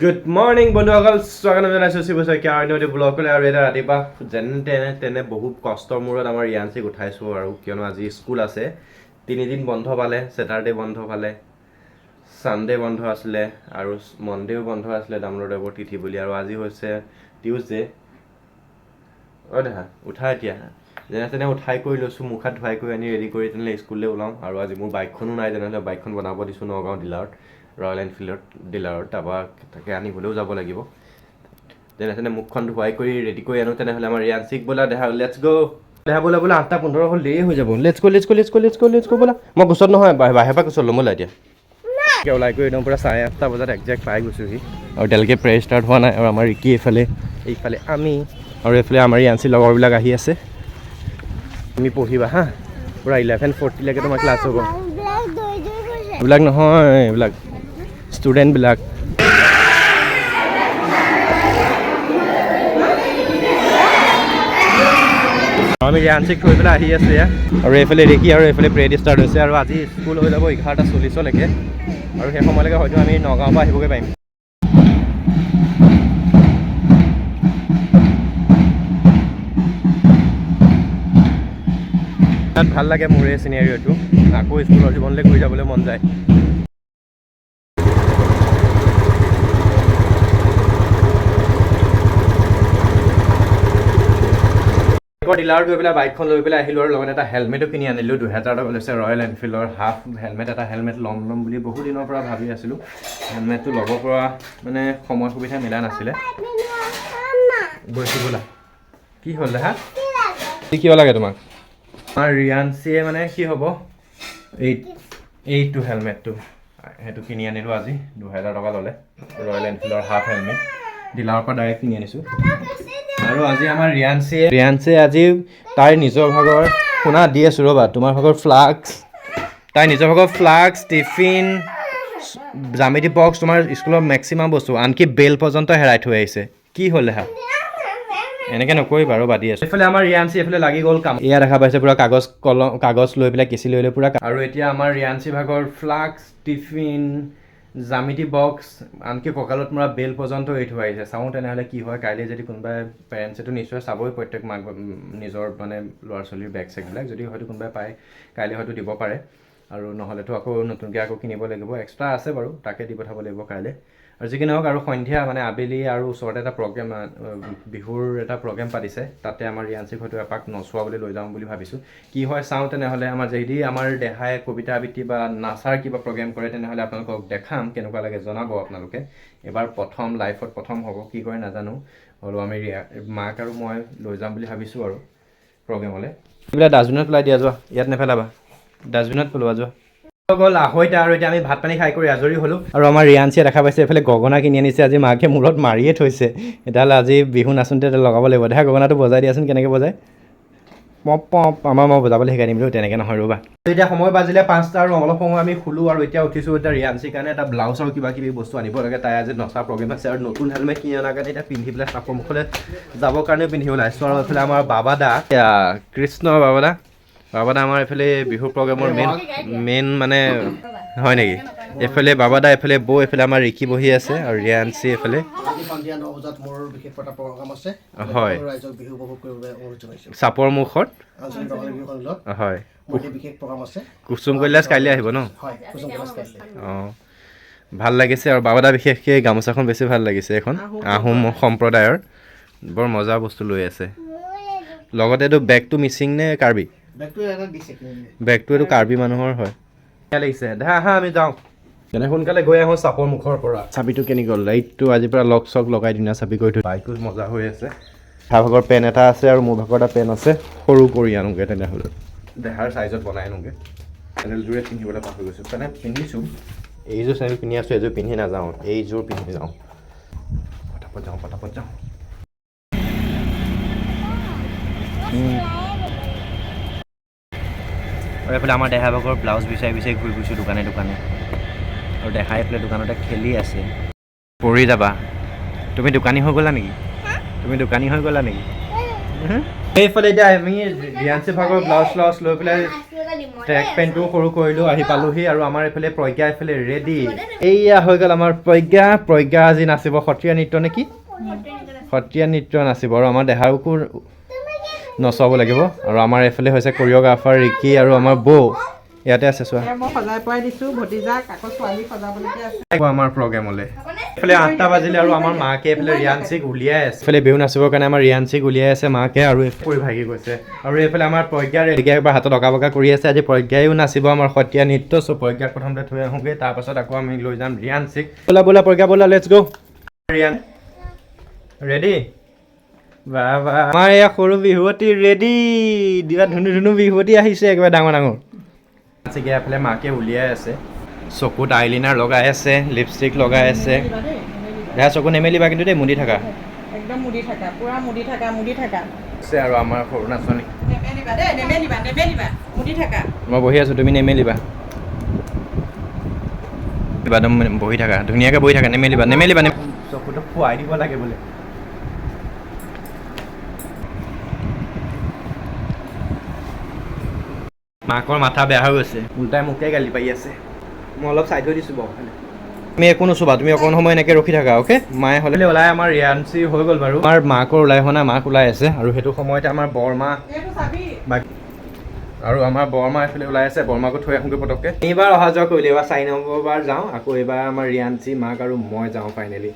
Good morning বন্ধুসকল, স্বাগতম জনাইছোঁ শিৱশইকীয়া অন্যটি ব্লগলৈ। আৰু এটা ৰাতিপুৱা যেনে তেনে বহুত কষ্টৰ মূৰত আমাৰ ৰিয়াঞ্চিক উঠাইছোঁ আৰু কিয়নো আজি স্কুল আছে। 3 দিন বন্ধ পালে, ছেটাৰডে বন্ধ পালে, ছানডে বন্ধ আছিলে আৰু মনডেও বন্ধ আছিলে দামোদৰদেৱৰ তিথি বুলি। আৰু আজি হৈছে টিউজডে। দেখা উঠা এতিয়া যেনে তেনে উঠাই কৰি লৈছোঁ, মুখ হাত ধুৱাই কৰি আনি ৰেডি কৰি তেনেহ'লে স্কুললৈ ওলাওঁ। আৰু আজি মোৰ বাইকখনো নাই, তেনেহ'লে বাইকখন বনাব দিছোঁ নগাঁও ডিলাৰত, ৰয়েল এনফিল্ডৰ ডিলাৰত। তাৰপৰা তাকে আনিবলৈও যাব লাগিব। যেনে তেনে মুখখন ধুৱাই কৰি ৰেডি কৰি আনো। তেনেহ'লে আমাৰ ৰিয়াঞ্চিক বোলা দেহা লেটছ গ'। দেহা বোলা 8:15 হ'ল, দেৰি হৈ যাব। লেটছ গ' বোলা। মই কোচত নহয়, বাহিৰৰ পৰা কোচত ল'ম বোলা। এতিয়া ওলাই কৰি একদম পূৰা 8:30 বজাত একজেক্ট পাই গৈছোঁহি। আৰু এতিয়ালৈকে প্ৰেয়াৰ ষ্টাৰ্ট হোৱা নাই। আৰু আমাৰ ৰিকি এইফালে আমি, আৰু এইফালে আমাৰ ৰিয়াঞ্চিৰ লগৰবিলাক আহি আছে। তুমি পঢ়িবা হা, পূৰা 11:40লৈকে তোমাৰ ক্লাছ হ'ব। এইবিলাক নহয়, এইবিলাক ষ্টুডেণ্টবিলাক। আমি ৰিয়াঞ্চিক থৈ পেলাই আহি আছোঁ ইয়াত। আৰু এইফালে ৰিকি আৰু এইফালে প্ৰেড ষ্টাৰ্ট হৈছে। আৰু আজি স্কুল হৈ যাব 11:40লৈকে। আৰু সেই সময়লৈকে হয়তো আমি নগাঁৱৰ পৰা আহিবগৈ পাৰিম। তাত ভাল লাগে মোৰ এই চিনেৰিঅ'টো। আকৌ স্কুলৰ জীৱনলৈ ঘূৰি যাবলৈ মন যায়। ডিলাৰত গৈ পেলাই বাইকখন লৈ পেলাই আহিলোঁ। আৰু লগত এটা হেলমেটো কিনি আনিলোঁ। 2000 টকা লৈছে, ৰয়েল এনফিল্ডৰ হাফ হেলমেট। এটা হেলমেট ল'ম বুলি বহুত দিনৰ পৰা ভাবি আছিলোঁ। হেলমেটটো ল'ব পৰা মানে সময় সুবিধা মিলা নাছিলে। গৈছোঁ বোলা। কি হ'ল দেহা? কিয় লাগে তোমাক? আমাৰ ৰিয়াঞ্চিয়ে মানে কি হ'ব, এইটো হেলমেটটো সেইটো কিনি আনিলোঁ আজি। 2000 টকা ল'লে, ৰয়েল এনফিল্ডৰ হাফ হেলমেট। ডিলাৰৰ পৰা ডাইৰেক্ট কিনি আনিছোঁ। আৰু আজি আমাৰ ৰিয়াঞ্চিয়ে আজি তাইৰ নিজৰ ভাগৰ শুনা দি আছোঁ ৰ'বা, তোমাৰ ভাগৰ ফ্লাস্ক, তাইৰ নিজৰ ভাগৰ ফ্লাস্ক, টিফিন, জ্যামিতি বক্স, তোমাৰ স্কুলৰ মেক্সিমাম বস্তু, আনকি বেল পৰ্যন্ত হেৰাই থৈ আহিছে। কি হ'ল দেখা? এনেকৈ নকৰিবা আৰু বাদি আছোঁ। এইফালে আমাৰ ৰিয়াঞ্চি এইফালে লাগি গ'ল কাম। এয়া দেখা পাইছে পূৰা কাগজ লৈ পেলাই কেঁচি লৈ পূৰা। আৰু এতিয়া আমাৰ ৰিয়াঞ্চি ভাগৰ ফ্লাস্ক, টিফিন, জ্যামিতি বক্স, আনকি কঁকালত মৰা বেল পৰ্যন্ত এৰি থৈ আহিছে। চাওঁ তেনেহ'লে কি হয়। কাইলৈ যদি কোনোবাই পেৰেণ্টছেতো নিশ্চয় চাবই প্ৰত্যেক মাক নিজৰ মানে ল'ৰা ছোৱালীৰ বেগ চেগবিলাক। যদি হয়তো কোনোবাই পায় কাইলৈ হয়তো দিব পাৰে। আৰু নহ'লেতো আকৌ নতুনকৈ আকৌ কিনিব লাগিব। এক্সট্ৰা আছে বাৰু, তাকে দি পঠাব লাগিব কাইলৈ। আৰু যি কি নহওক, আৰু সন্ধিয়া মানে আবেলি আৰু ওচৰতে এটা প্ৰগ্ৰেম, বিহুৰ এটা প্ৰগ্ৰেম পাতিছে। তাতে আমাৰ ৰিয়াঞ্চিক হয়তো এপাক নচোৱাবলৈ লৈ যাওঁ বুলি ভাবিছোঁ। কি হয় চাওঁ তেনেহ'লে। আমাৰ যদি আমাৰ দেহাই কবিতা আবৃত্তি বা নাচাৰ কিবা প্ৰগ্ৰেম কৰে তেনেহ'লে আপোনালোকক দেখাম, কেনেকুৱা লাগে জনাব আপোনালোকে। এবাৰ লাইফত প্ৰথম হ'ব, কি কৰে নাজানো। হ'লেও আমি মাক আৰু মই লৈ যাম বুলি ভাবিছোঁ আৰু প্ৰগ্ৰেমলৈ। এইবিলাক ডাষ্টবিনত পেলাই দিয়া, যোৱা, ইয়াত নেপেলাবা, ডাষ্টবিনত পেলোৱা যোৱা। গ'ল 2:30 আৰু এতিয়া আমি ভাত পানী খাই কৰি আজৰি হ'লোঁ। আৰু আমাৰ ৰিয়াঞ্চিয়ে দেখা পাইছে এইফালে গগনা কিনি আনিছে। আজি মাকে মূৰত মাৰিয়ে থৈছে। তেতিয়াহ'লে আজি বিহু নাচোঁতে লগাব লাগিব। দেখা গগনাটো বজাই দিয়াচোন, কেনেকৈ বজায়। মই বজাবলৈ শিকাই দিম, তেনেকৈ নহয় ৰ'বা। এতিয়া সময় বাজিলে 5টা আৰু অলপ সময় আমি শুলোঁ। আৰু এতিয়া উঠিছোঁ। এতিয়া ৰিয়াঞ্চিৰ কাৰণে এটা ব্লাউজ আৰু কিবা কিবি বস্তু আনিব লাগে। তাই আজি নচা প্ৰগ্ৰেম আছে। আৰু নতুন হেলমেট কিনি অনাৰ কাৰণে এতিয়া পিন্ধি পেলাই চাপৰ মুখলৈ যাবৰ কাৰণেও পিন্ধিবলৈ আহিছোঁ। আৰু এইফালে আমাৰ বাবাদা, কৃষ্ণ বাবাদা আমাৰ এইফালে বিহু প্ৰগ্ৰেমৰ মেইন মানে হয় নেকি। এইফালে বাবাদা, এইফালে বৌ, এইফালে আমাৰ ৰিকি বহি আছে। আৰু ৰিয়াঞ্চি এইফালে। হয়, চাপৰ মুখত হয়। কুসুম কৈলাশ কাইলৈ আহিব ন? অঁ, ভাল লাগিছে। আৰু বাবাদা বিশেষকৈ গামোচাখন বেছি ভাল লাগিছে। এখন আহোম সম্প্ৰদায়ৰ বৰ মজা বস্তু লৈ আছে। লগতে এইটো বেগটো মিচিং নে কাৰ্বি? বেগটো এইটো কাৰ্বি মানুহৰ হয়। বেয়া লাগিছে। দেখা আহা আমি যাওঁ। কেনে সোনকালে গৈ আহোঁ চাপৰ মুখৰ পৰা। চাবিটো কেনি গ'ল? লাইটটো আজিৰ পৰা লক চক লগাই ধুনীয়া চাবি কৰি থৈ। বাইকো মজা হৈ আছে। তাৰ ভাগৰ পেন এটা আছে আৰু মোৰ ভাগৰ এটা পেন আছে। সৰু কৰি আনোগৈ তেনেহ'লে, দেহাৰ চাইজত বনাই আনোগৈ। চেনেলযোৰে পিন্ধিবলৈ পাহৰি গৈছোঁ। চেনেল পিন্ধিছোঁ, এইযোৰ চেনেল পিন্ধি আছোঁ, এইযোৰ পিন্ধি নাযাওঁ, এইযোৰ পিন্ধি যাওঁ। পটাপট যাওঁ। আৰু এইফালে আমাৰ দেহা ভাগৰ ব্লাউজ বিচাৰি ঘূৰি ফুৰিছোঁ দোকানে। আৰু দেখাই এইফালে দোকানতে খেলি আছে। পৰি যাবা। তুমি দোকানী হৈ গ'লা নেকি? এইফালে এতিয়া আমি ৰিয়াঞ্চি ভাগৰ ব্লাউজ লৈ পেলাই ট্ৰেক পেণ্টটো সৰু কৰিলোঁ, আহি পালোহি। আৰু আমাৰ এইফালে প্ৰজ্ঞা এইফালে ৰেডি। এইয়া হৈ গ'ল আমাৰ প্ৰজ্ঞা আজি নাচিব সত্ৰীয়া নৃত্য নেকি? সত্ৰীয়া নৃত্য নাচিব আৰু আমাৰ দেহাকো নচাব লাগিব। আৰু আমাৰ এইফালে হৈছে কৰিঅ'গ্ৰাফাৰ ৰিকি আৰু আমাৰ বৌ ইয়াতে আছে। চোৱা আমাৰ প্ৰগ্ৰেমলৈ এইফালে 8টা বাজিলে আৰু আমাৰ মাকে এইফালে ৰিয়াঞ্চিক উলিয়াই আছে। এইফালে বিহু নাচিবৰ কাৰণে আমাৰ ৰিয়াঞ্চিক উলিয়াই আছে মাকে, আৰু কৰি ভাগি গৈছে। আৰু এইফালে আমাৰ প্ৰজ্ঞা ৰেডিকে একবাৰ হাতত অঁকা বকা কৰি আছে। আজি প্ৰজ্ঞাইও নাচিব আমাৰ সত্ৰীয়া নৃত্য। চ' প্ৰজ্ঞাক প্ৰথমতে থৈ আহোঁগৈ, তাৰপাছত আকৌ আমি লৈ যাম ৰিয়াঞ্চিক। ব'লা প্ৰজ্ঞা ব'লা, লেটছ গো। ৰিয়ান ৰেডি? বাবা আমাৰ এয়া সৰু বিহুৱতী ৰেডি। দিবা ধুনু বিহুৱতী আহিছে একেবাৰে ডাঙৰ। চিকে এফালে মাকে উলিয়াই আছে, চকুত আইলিনাৰ লগাই আছে, লিপষ্টিক লগাই আছে। দেহা চকু নেমেলিবা কিন্তু দেই, মুদি থাকা একদম, মুদি থাকা আৰু আমাৰ সৰু নাচনী মই বহি আছোঁ, তুমি নেমেলিবা। একদম বহি থাকা, ধুনীয়াকৈ বহি থাকা, নেমেলিবা। চকুটো খুৱাই দিব লাগে বোলে। মাকৰ মাথা বেয়া হৈ গৈছে, উল্টাই মোকে গালি পাৰি আছে। মই অলপ চাই থৈ দিছোঁ বাৰু। তুমি একো নুচুবা, তুমি অকণ সময় এনেকৈ ৰখি থাকা, অ'কে? মায়ে হ'লে ওলাই আমাৰ ৰিয়াঞ্চি হৈ গ'ল বাৰু। আমাৰ মাকৰ ওলাই হোৱা নাই, মাক ওলাই আছে। আৰু সেইটো সময়তে আমাৰ বৰমা এইফালে ওলাই আছে। বৰমাকো থৈ আহোঁগৈ পটককৈ। এইবাৰ অহা যোৱা কৰিলে, এইবাৰ 4 নম্বৰবাৰ যাওঁ। আকৌ এইবাৰ আমাৰ ৰিয়াঞ্চি, মাক আৰু মই যাওঁ ফাইনেলি।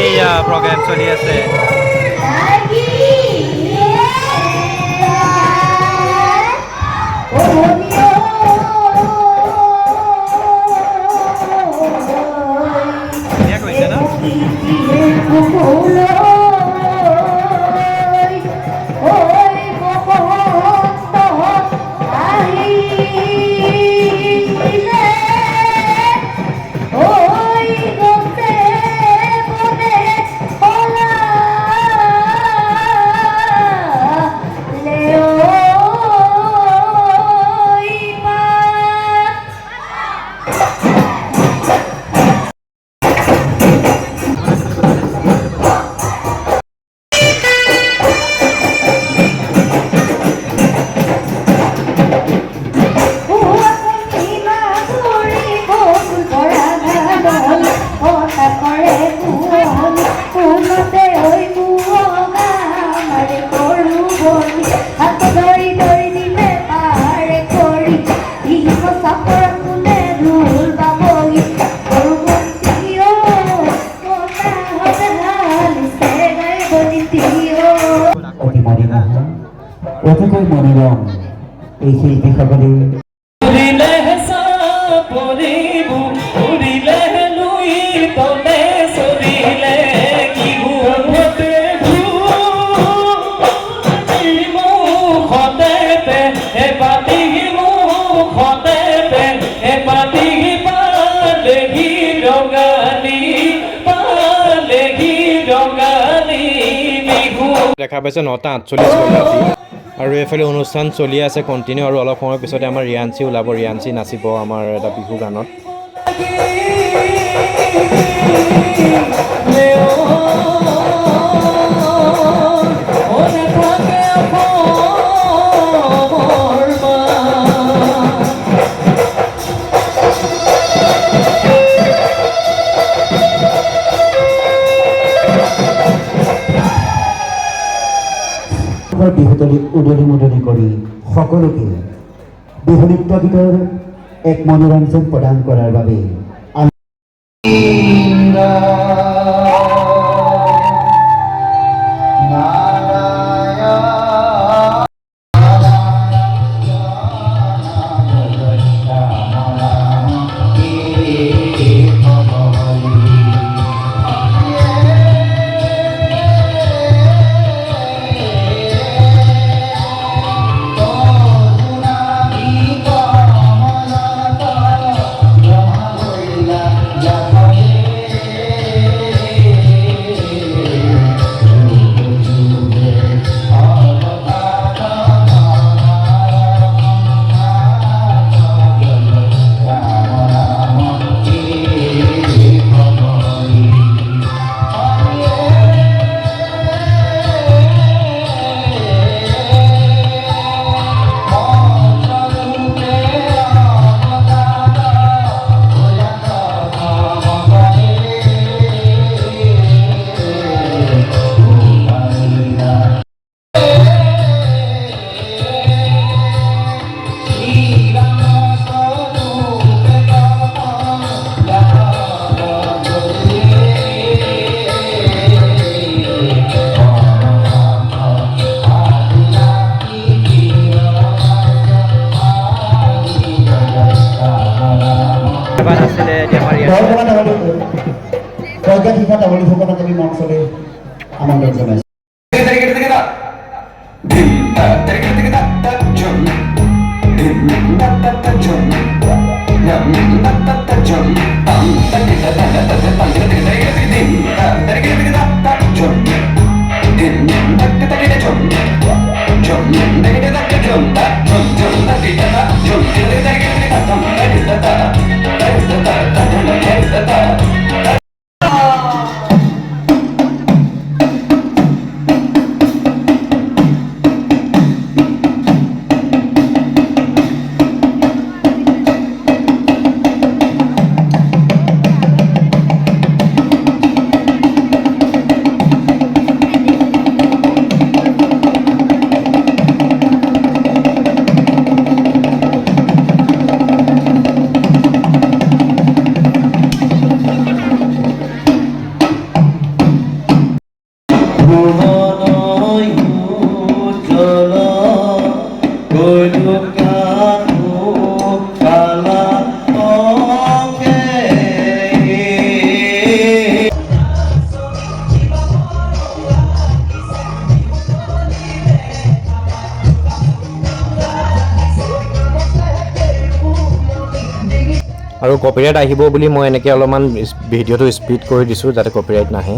এইয়া প্ৰগ্ৰেম চলি আছে। অতিকৈ মনোৰম এই শিল্পীসকলে দেখা পাইছে 9:48 ৰাতি। আৰু এইফালে অনুষ্ঠান চলি আছে কণ্টিনিউ। আৰু অলপ সময়ৰ পিছতে আমাৰ ৰিয়াঞ্চি ওলাব। ৰিয়াঞ্চি নাচিব আমাৰ এটা বিহু গানত। বিহুতলী উদৰি কৰি সকলোকে বিহু নৃত্য গীতৰ এক মনোৰঞ্জন প্ৰদান কৰাৰ বাবে বৰপেটা তামলী প্ৰজ্ঞা শিখা তামলী ফুকনক আমি মঞ্চলৈ আমন্ত্ৰণ জনাইছোঁ। আৰু কপিৰাইট আহিব বুলি মই এনেকৈ অলপমান ভিডিঅ'টো স্পীড কৰি দিছোঁ যাতে কপিৰাইট নাহে।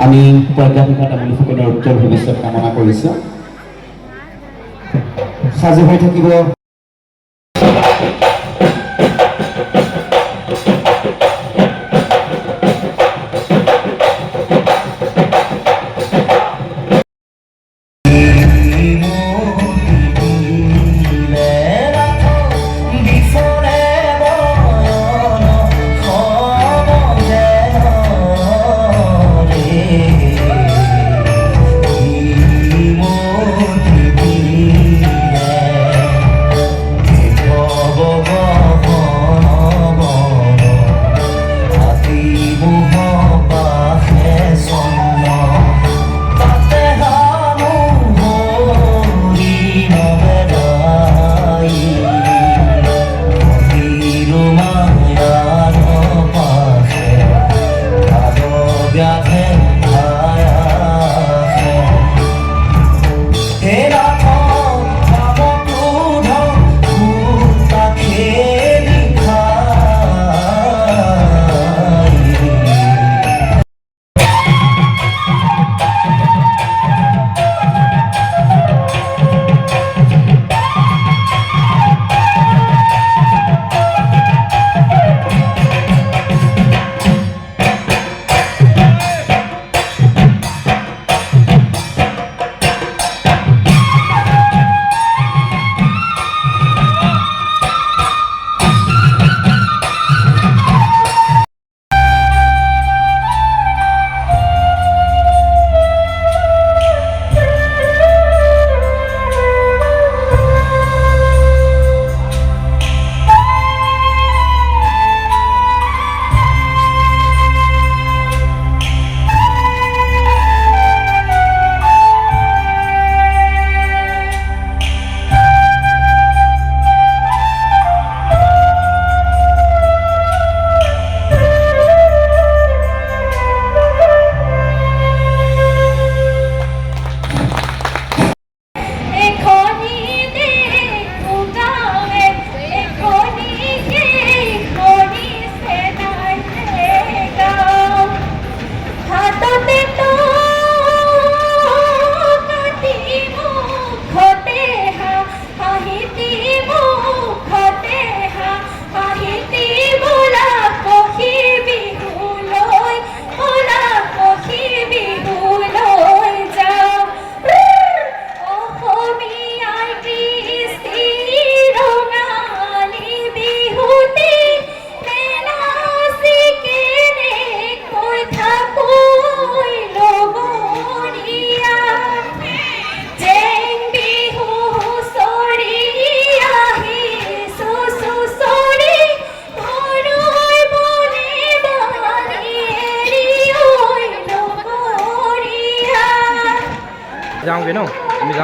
আমি প্ৰজ্ঞা শিখা তামলী ফুকনৰ উজ্জ্বল ভৱিষ্যত কামনা কৰিছোঁ। সাজু হৈ থাকিব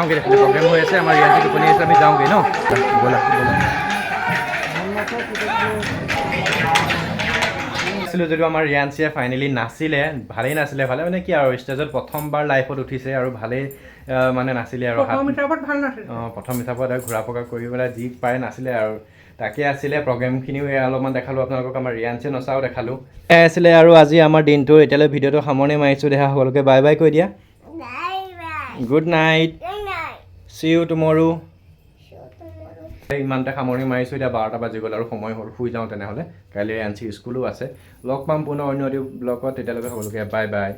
যাওঁগৈ দেখোন প্ৰগ্ৰেম হৈ আছে আমাৰ ৰিয়াঞ্চি টোপনি আছে আমি যাওঁগৈ ন ব'লা আছিলোঁ যদিও আমাৰ ৰিয়াঞ্চিয়ে ফাইনেলি নাছিলে ভালেই নাছিলে ভালে মানে কি আৰু ষ্টেজত প্ৰথমবাৰ লাইফত উঠিছে আৰু ভালেই মানে নাছিলে আৰু প্ৰথম হিচাপত আৰু ঘূৰা পকা কৰি পেলাই যি পাৰে নাছিলে আৰু তাকে আছিলে প্ৰগ্ৰেমখিনিও অলপমান দেখালোঁ আপোনালোকক আমাৰ ৰিয়াঞ্চিয়ে নচাও দেখালোঁ এয়াই আছিলে আৰু আজি আমাৰ দিনটো এতিয়ালৈ ভিডিঅ'টো সামৰণি মাৰিছোঁ দেখা সকলোকে বাই বাই কৈ দিয়া good night see you tomorrow ইমানতে সামৰণি মাৰিছোঁ এতিয়া 12টা বাজি গ'ল আৰু সময় হ'ল শুই যাওঁ তেনেহ'লে কাইলৈ ৰিয়াঞ্চি স্কুলো আছে লগ পাম পুনৰ অন্য এটি ব্লগত তেতিয়ালৈকে সকলোকে বাই বাই